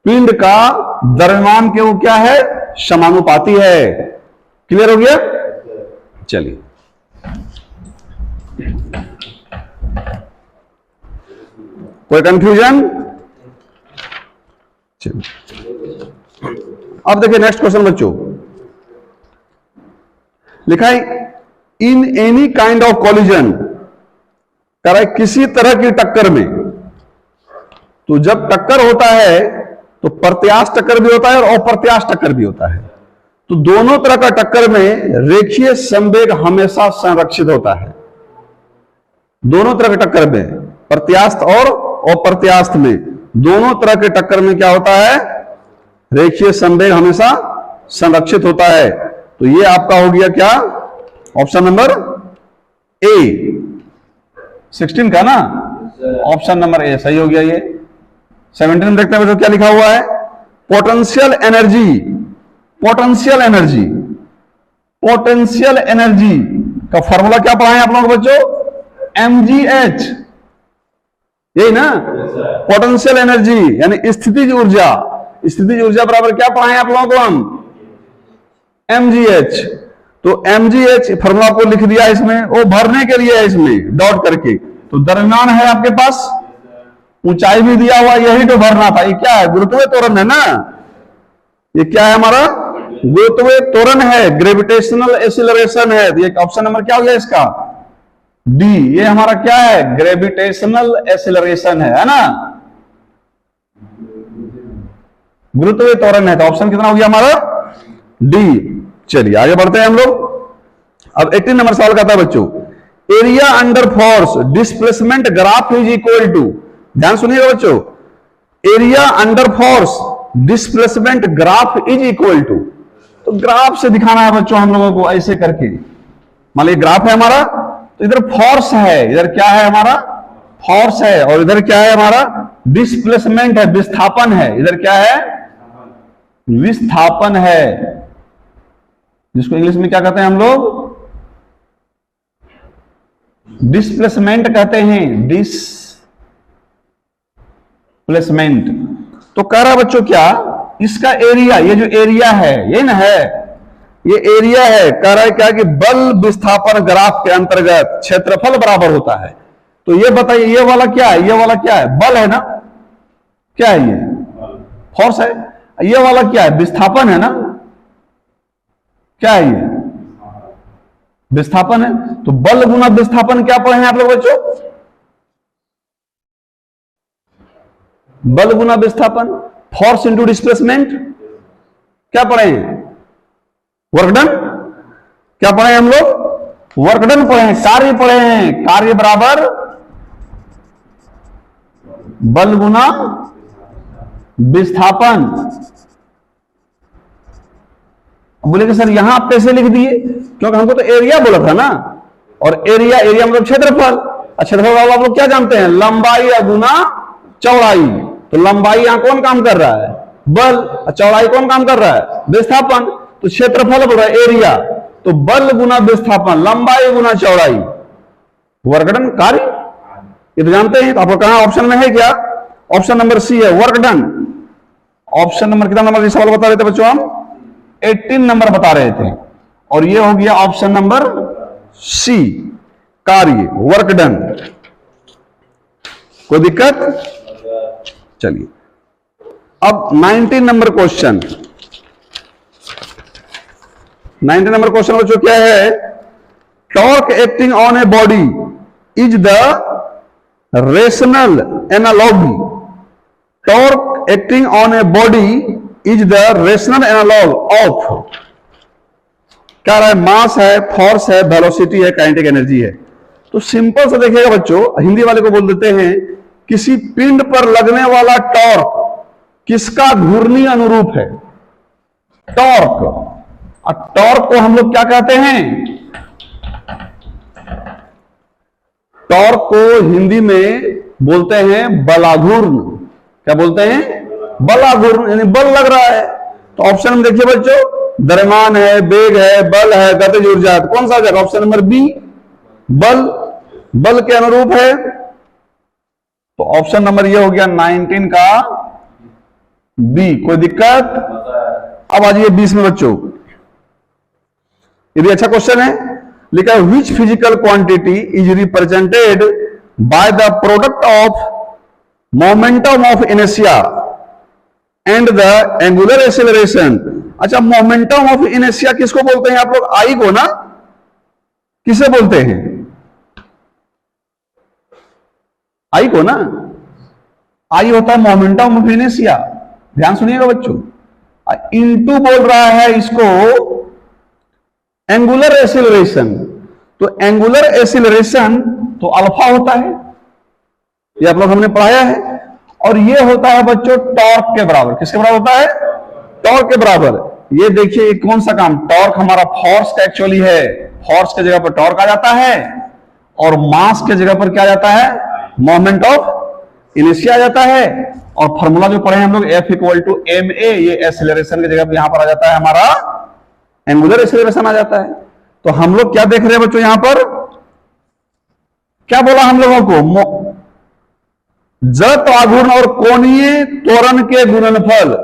पिंड का द्रव्यमान के वो क्या है, समानुपाती है। क्लियर हो गया। चलिए कोई कंफ्यूजन, अब देखिए नेक्स्ट क्वेश्चन बच्चों, लिखा है in any kind of collision, कह रहा है किसी तरह की टक्कर में। तो जब टक्कर होता है तो प्रत्यास्थ टक्कर भी होता है और अप्रत्यास्थ टक्कर भी होता है। तो दोनों तरह का टक्कर में रेखीय संवेग हमेशा संरक्षित होता है। दोनों तरह के टक्कर में, प्रत्यास्थ और अप्रत्यास्थ में, दोनों तरह के टक्कर में क्या होता है, रेखीय संवेग हमेशा संरक्षित होता है। तो ये आपका हो गया क्या, ऑप्शन नंबर ए, 16 का ना, ऑप्शन नंबर ए सही हो गया। ये 17 देखते हैं बच्चों क्या लिखा हुआ है, potential energy. Potential energy, potential energy का फॉर्मूला क्या पढ़ाएं आप लोगों को बच्चों, mgh, यही ना, पोटेंशियल एनर्जी यानी स्थितिज ऊर्जा। स्थितिज ऊर्जा बराबर क्या पढ़ाएं आप लोगों को हम, mgh। तो mgh फॉर्मूला आपको लिख दिया इसमें, वो भरने के लिए है इसमें डॉट करके। तो दरमियान है आपके पास, ऊंचाई भी दिया हुआ, यही तो भरना था। ये क्या है, गुरुत्वीय त्वरण है ना, ये क्या है हमारा, गुरुत्वीय त्वरण है, ग्रेविटेशनल एक्सीलरेशन है। ये ऑप्शन नंबर क्या हो गया इसका, डी। ये हमारा क्या है, ग्रेविटेशनल एक्सीलरेशन है ना, गुरुत्वीय त्वरण है। तो ऑप्शन कितना हो गया हमारा, डी। चलिए आगे बढ़ते हैं हम लोग। अब 18 नंबर सवाल का था बच्चों, area under force displacement graph is equal to, ध्यान सुनिएगा बच्चों, area under force displacement graph is equal to. तो ग्राफ से दिखाना है बच्चों हम लोगों को, ऐसे करके। मान लीजिए ग्राफ है हमारा, तो इधर फोर्स है, इधर क्या है हमारा, फोर्स है, और इधर क्या है हमारा, डिस्प्लेसमेंट है, विस्थापन है। इधर क्या है, विस्थापन है, जिसको इंग्लिश में क्या कहते हैं हम लोग, डिस्प्लेसमेंट कहते हैं, डिस्प्लेसमेंट। तो कह रहा बच्चों क्या, इसका एरिया, ये जो एरिया है ये ना है, ये एरिया है, कह रहा है क्या कि बल विस्थापन ग्राफ के अंतर्गत क्षेत्रफल बराबर होता है। तो ये बताइए, ये वाला क्या है, ये वाला क्या है, बल है ना, क्या है ये, फोर्स है। ये वाला क्या है, विस्थापन है ना, क्या है ये, विस्थापन है। तो बल गुना विस्थापन क्या पढ़े हैं आप लोग बच्चों, बल गुना विस्थापन, फोर्स इंटू डिस्प्लेसमेंट, क्या पढ़े हैं, वर्क डन। क्या पढ़े हम लोग, वर्क डन पढ़े हैं, कार्य पढ़े हैं, कार्य बराबर बल गुना विस्थापन। बोले कि सर यहां आप कैसे लिख दिए, क्योंकि हमको तो एरिया बोला था ना, और एरिया, एरिया मतलब क्षेत्रफल। क्षेत्रफल आप लोग क्या जानते हैं, लंबाई गुना चौड़ाई। तो लंबाई यहां कौन काम कर रहा है, बल, और चौड़ाई कौन काम कर रहा है, विस्थापन। तो क्षेत्रफल बोल रहा है एरिया, तो बल गुना विस्थापन, लंबाई गुना चौड़ाई, वर्क डन, कार्य। ये तो जानते हैं। तो आपको कहां ऑप्शन में है क्या, ऑप्शन नंबर सी है, वर्क डन। ऑप्शन नंबर कितना नंबर सवाल बता रहे थे बच्चों हम, 18 नंबर बता रहे थे, और ये हो गया ऑप्शन नंबर सी, कार्य, वर्क डन। कोई दिक्कत, चलिए अब 19 नंबर क्वेश्चन। 19 नंबर क्वेश्चन बच्चों क्या है, torque acting on a body is the rational analogy. Torque acting on a body is the rational analog of, क्या रहा है, मास है, फोर्स है, वेलोसिटी है, काइनेटिक एनर्जी है। तो सिंपल से देखिएगा बच्चों, हिंदी वाले को बोल देते हैं, किसी पिंड पर लगने वाला टॉर्क किसका घूर्णी अनुरूप है, टॉर्क। और टॉर्क को हम लोग क्या कहते हैं, टॉर्क को हिंदी में बोलते हैं बलाघूर्ण। क्या बोलते हैं, बलाघूर्ण, यानी बल लग रहा है। तो ऑप्शन में देखिए बच्चों, द्रव्यमान है, वेग है, बल है, गतिज ऊर्जा है, तो कौन सा आ जाएगा, ऑप्शन नंबर बी, बल, बल के अनुरूप है। तो ऑप्शन नंबर ये हो गया 19 का बी। कोई दिक्कत, अब आ जाइए 20 में बच्चों, ये भी अच्छा क्वेश्चन है। लिखा है which physical quantity is represented by the product of momentum of inertia and the angular acceleration. अच्छा, मोमेंटम ऑफ इनर्शिया किसको बोलते हैं आप लोग, आई को ना, किसे बोलते हैं, आई को ना, आई होता है मोमेंटम ऑफ इनर्शिया, ध्यान सुनिएगा बच्चों। इनटू बोल रहा है इसको एंगुलर एक्सीलरेशन, तो एंगुलर एक्सीलरेशन तो अल्फा होता है, ये आप लोग हमने पढ़ाया है, और ये होता है बच्चों टॉर्क के बराबर। किसके बराबर होता है? टॉर्क के बराबर। ये देखिए ये कौन सा काम, टॉर्क हमारा फोर्स का एक्चुअली है, फोर्स के जगह पर टॉर्क आ जाता है, और मास के जगह पर क्या आ जाता है? मोमेंट ऑफ इनर्शिया आ जाता है। और फॉर्मूला जो पढ़े हम लोग F इक्वल टू ma, ये एक्सीलरेशन की जगह पर यहां पर आ जाता है हमारा एंगुलर एक्सीलरेशन आ जाता है। तो हम लोग क्या देख रहे हैं बच्चों, यहां पर क्या बोला हम लोगों को? जड़त्व आघूर्ण और कोणीय त्वरण के गुणनफल,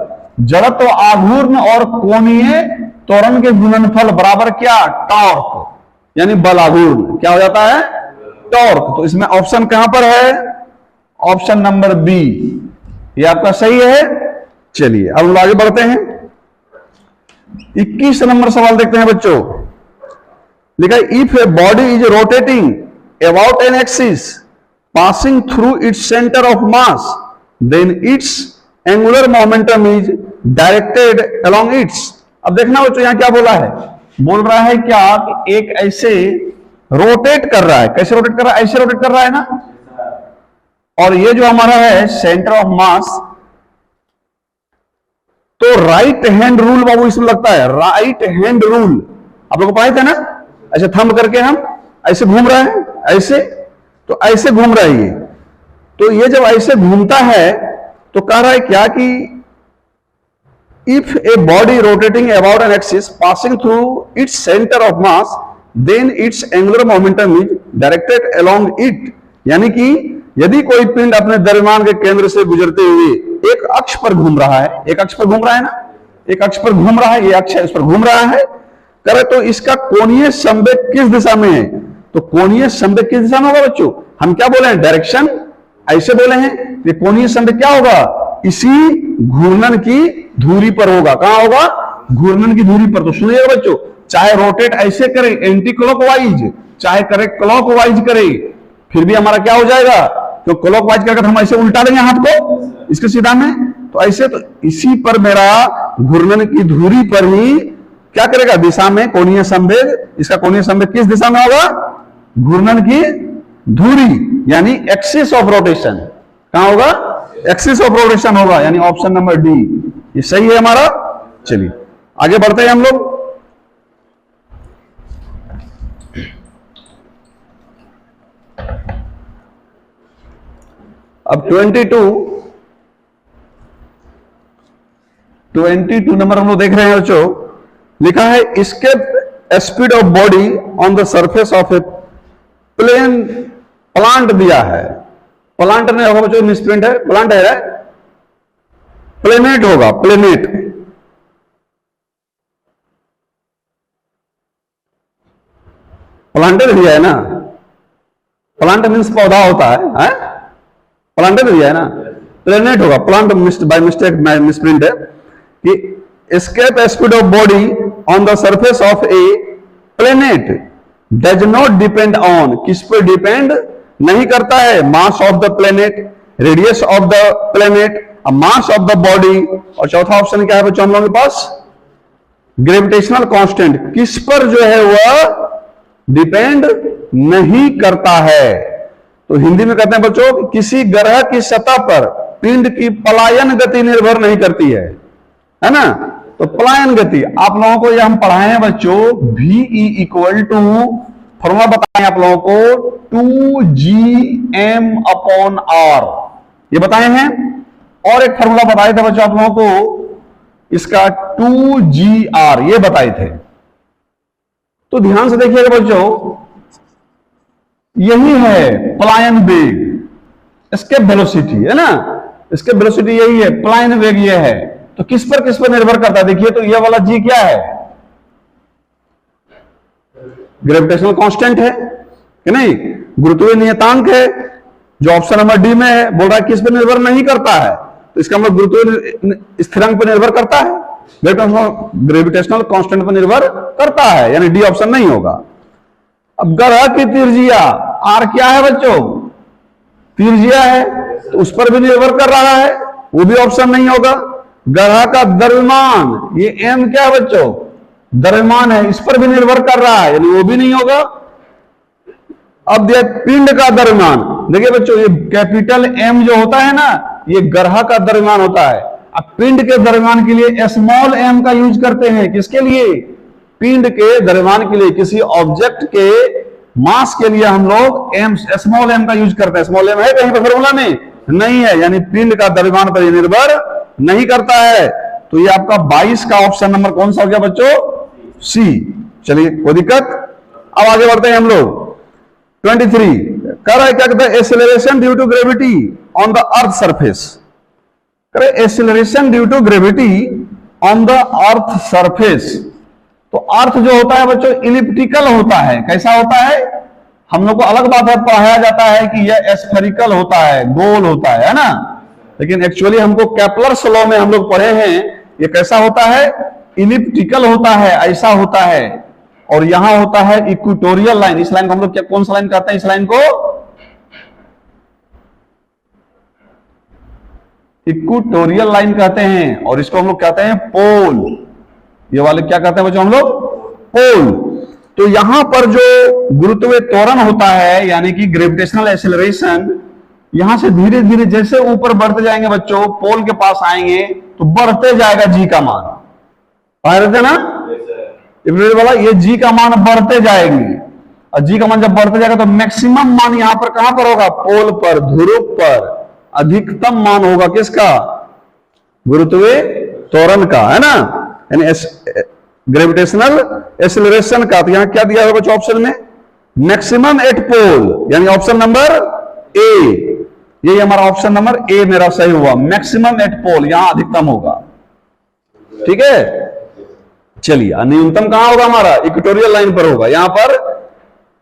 जड़त्व आघूर्ण और कोणीय त्वरण के गुणनफल बराबर क्या? टॉर्क, यानी बल आघूर्ण क्या हो जाता है? टॉर्क। तो इसमें ऑप्शन कहां पर है? ऑप्शन नंबर बी, ये आपका सही है। चलिए अब हम आगे बढ़ते हैं, 21 नंबर सवाल देखते हैं बच्चों। लिखा है if a body is rotating about an axis passing through its center of mass, then its angular momentum is directed along its। अब देखना बच्चों यहां क्या बोला है, बोल रहा है क्या कि एक ऐसे रोटेट कर रहा है, कैसे रोटेट कर रहा है? ऐसे रोटेट कर रहा है ना, और ये जो हमारा है सेंटर ऑफ मास, तो राइट हैंड रूल बाबू इसमें लगता है, राइट हैंड रूल आप लोग को पढ़ाए थे ना, ऐसे थंब करके हम ऐसे घूम रहे हैं, ऐसे, तो ऐसे घूम रहा है ये। तो ये जब ऐसे घूमता है तो कह रहा है क्या कि if a body rotating about an axis passing through its centre of mass, then its angular momentum is directed along it. यानी कि यदि कोई पिंड अपने द्रव्यमान के केंद्र से गुजरते हुए एक अक्ष पर घूम रहा है, एक अक्ष पर घूम रहा है ना, एक अक्ष पर घूम रहा है, ये अक्ष है, इस पर घूम रहा है, करे तो इसका कोणीय संवेग किस दिशा में है? तो कोणीय संवेग किस दिशा में होगा बच्चों? हम क्या बोले हैं? डायरेक्शन, ऐसे बोले हैं। ये कोणीय संवेग क्या होगा? इसी घूर्णन की धुरी पर होगा। कहां होगा? घूर्णन की धुरी पर। तो सुनिएगा बच्चों, चाहे रोटेट ऐसे करे एंटी क्लॉकवाइज, चाहे करे क्लॉकवाइज करे, फिर भी हमारा क्या हो जाएगा? तो क्लॉकवाइज करके हम ऐसे उल्टा देंगे हाथ को इसके सीधा में, तो ऐसे, तो इसी पर मेरा घूर्णन की धुरी पर ही क्या करेगा? दिशा में कोणीय संवेग, इसका कोणीय संवेग किस दिशा में होगा? घूर्णन की धुरी, यानी एक्सिस ऑफ रोटेशन। कहां होगा? एक्सिस ऑफ रोटेशन होगा, यानी ऑप्शन नंबर डी ये सही है हमारा। चलिए आगे बढ़ते हैं हम लोग। अब 22 नंबर हम लोग देख रहे हैं बच्चों। लिखा है escape speed of body on the surface of a plane. Plant दिया है, प्लांट नहीं होगा बच्चों, मिसप्रिंट है, प्लांट है, प्लेनेट होगा, प्लेनेट। प्लांट दिया है ना, प्लांट मीन्स पौधा होता है? प्लांट दिया है ना, प्लेनेट होगा, प्लांट बाय मिस्टेक मिसप्रिंट है। कि escape speed of body on the surface of a planet does not depend on, किस पर डिपेंड नहीं करता है? Mass of the planet, radius of the planet, mass of the body, और चौथा ऑप्शन क्या है बच्चों हम लोगों के पास? ग्रेविटेशनल कांस्टेंट, किस पर जो है वह डिपेंड नहीं करता है। तो हिंदी में कहते हैं बच्चों, किसी ग्रह की सतह पर पिंड की पलायन गति निर्भर नहीं करती है ना। तो पलायन गति आप लोगों को ये हम पढ़ाए हैं बच्चों, VE इक्वल टू, फॉर्मूला बताएं आप लोगों को, 2gm अपॉन r, ये बताए हैं। और एक फॉर्मूला बताए थे बच्चों आप लोगों को, इसका 2gr, ये बताए थे। तो ध्यान से देखिएगा बच्चों, यही है पलायन वेग, एस्केप वेलोसिटी है ना, एस्केप वेलोसिटी यही है, पलायन वेग ये है। तो किस पर निर्भर करता है? देखिए तो ये वाला जी क्या है? ग्रेविटेशनल कांस्टेंट है कि नहीं, गुरुत्वीय नियतांक है, जो ऑप्शन नंबर डी में है। बोल रहा है किस पर निर्भर नहीं करता है, तो इसका मतलब गुरुत्वीय स्थिरांक पर निर्भर करता है, ग्रेविटेशनल कांस्टेंट पर निर्भर करता है, यानी डी ऑप्शन नहीं होगा। अब ग्रह की त्रिज्या आर क्या है बच्चों? त्रिज्या है, तो उस पर भी निर्भर कर रहा है, वो भी ऑप्शन नहीं होगा। ग्रह का द्रव्यमान, ये m क्या है बच्चों, द्रव्यमान है, इस पर भी निर्भर कर रहा है, यानी वो भी नहीं होगा। अब दिया पिंड का द्रव्यमान, देखिए बच्चों ये कैपिटल M जो होता है ना, ये ग्रह का द्रव्यमान होता है। अब पिंड के द्रव्यमान के लिए स्मॉल m का यूज करते हैं, किसके लिए, पिंड के द्रव्यमान के लिए, किसी ऑब्जेक्ट के मास के लिए हम लोग स्मॉल m का यूज करते हैं। स्मॉल m है कहीं पर फॉर्मूला में, नहीं है, यानी पिंड का द्रव्यमान पर निर्भर नहीं करता है। तो ये आपका 22 का ऑप्शन नंबर कौन सा हो गया बच्चों, सी। चलिए कोई दिक्कत, अब आगे बढ़ते हैं हम लोग। 23 कर रहा है, क्या कहता है, acceleration due to gravity on the earth surface. करे acceleration due to gravity on the earth surface. तो अर्थ जो होता है बच्चों इलिप्टिकल होता है, कैसा होता है, हम लोग को अलग बात है, पढ़ाया जाता है कि यह स्फेरिकल होता है, गोल होता है ना, लेकिन एक्चुअली हमको केपलर्स लॉ में हम लोग पढ़े हैं, ये कैसा होता है, इलिप्टिकल होता है, ऐसा होता है। और यहां होता है इक्वेटोरियल लाइन, इस लाइन को हम लोग क्या, कौन सा लाइन कहते हैं, इस लाइन को इक्वेटोरियल लाइन कहते हैं, और इसको हम लोग कहते हैं पोल। ये वाले क्या कहते हैं बच्चों हम लोग, पोल। तो यहां पर जो गुरुत्वीय त्वरण होता है, यानी कि ग्रेविटेशनल एक्सेलरेशन, यहां से धीरे धीरे जैसे ऊपर बढ़ते जाएंगे बच्चों, पोल के पास आएंगे तो बढ़ते जाएगा जी का मान, पढ़ रहे थे ना वाला, ये जी का मान बढ़ते जाएंगे, और जी का मान जब बढ़ते जाएगा तो मैक्सिमम मान यहां पर कहां पर होगा, पोल पर, ध्रुव पर अधिकतम मान होगा किसका, गुरुत्वीय त्वरण का, है ना, यानी ग्रेविटेशनल एक्सेलरेशन का। तो यहां क्या दिया होगा ऑप्शन में, मैक्सिमम एट पोल, यानी ऑप्शन नंबर ए, ये हमारा ऑप्शन नंबर ए मेरा सही हुआ, मैक्सिमम एट पोल, यहां अधिकतम होगा, ठीक है। चलिए न्यूनतम कहां होगा हमारा, इक्वेटोरियल लाइन पर होगा, यहां पर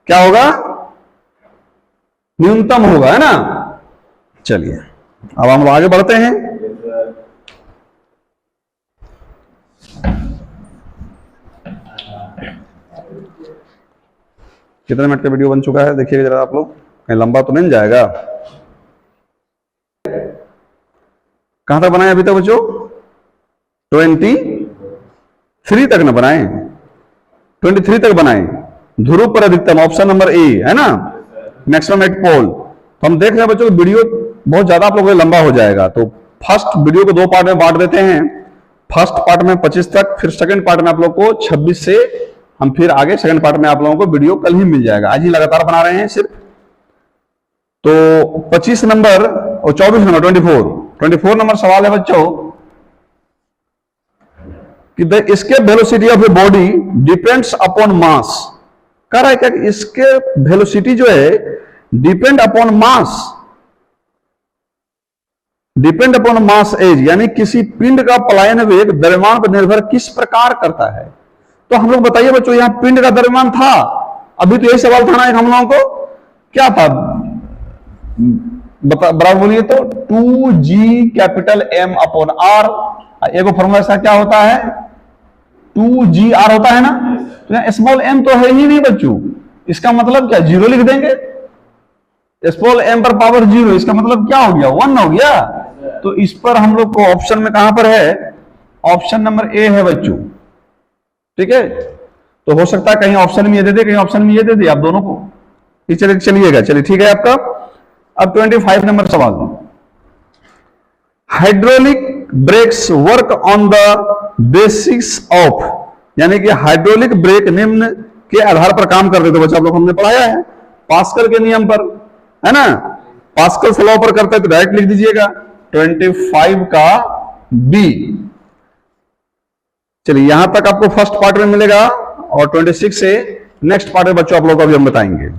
क्या होगा, न्यूनतम होगा, है ना। चलिए अब हम आगे बढ़ते हैं। कितने मिनट का वीडियो बन चुका है देखिएगा जरा आप लोग, कहीं लंबा तो नहीं जाएगा। कहां तक बनाए अभी तक बच्चों, 23 तक ना बनाए, 23 तक बनाए, ध्रुव पर अधिकतम, ऑप्शन नंबर ए, है ना, मैक्सिमम एट पोल। तो हम देख रहे हैं बच्चों वीडियो बहुत ज्यादा आप लोगों को लंबा हो जाएगा, तो फर्स्ट वीडियो को 2 पार्ट में बांट देते हैं। फर्स्ट पार्ट में 25 तक, फिर सेकंड पार्ट में आप लोग को 26 से हम फिर आगे सेकंड पार्ट में आप लोगों को वीडियो कल ही मिल जाएगा, आज ही लगातार बना रहे हैं सिर्फ। तो 25 नंबर और 24 नंबर 24 नंबर सवाल है बच्चों कि the escape velocity of a body depends upon mass. कह रहा है क्या, एस्केप वेलोसिटी जो है depend upon mass, depend upon mass as, यानी किसी पिंड का पलायन वेग द्रव्यमान पर निर्भर किस प्रकार करता है। तो हम लोग बताइए बच्चों, यहां पिंड का द्रव्यमान था, अभी तो यही सवाल था ना एक हम लोगों को, क्या था बराबर बोलिए तो 2g capital M upon R, एक फॉर्मूला ऐसा क्या होता है 2gr होता है ना। तो यहाँ स्मॉल m तो है ही नहीं बच्चों, इसका मतलब क्या, 0 लिख देंगे, स्मॉल m पर पावर 0, इसका मतलब क्या हो गया, 1 हो गया। तो इस पर हम लोग को ऑप्शन में कहां पर है, ऑप्शन नंबर ए है बच्चों, ठीक है। तो हो सकता है कहीं ऑप्शन में ये दे दे, कहीं ऑप्शन में ये दे दे, आप दोनों को चलिएगा, चलिए ठीक है आपका। अब 25 नंबर सवाल, hydraulic breaks work on the basics of, यानी कि हाइड्रोलिक ब्रेक निम्न के आधार पर काम करते थे बच्चा, आप लोग हमने पढ़ाया है पास्कल के नियम पर, है ना, पास्कल लॉ पर करते हैं, तो डायरेक्ट लिख दीजिएगा 25 का बी। चलिए यहां तक आपको फर्स्ट पार्ट में मिलेगा, और 26 से नेक्स्ट पार्ट में बच्चों आप लोग को अभी हम बताएंगे।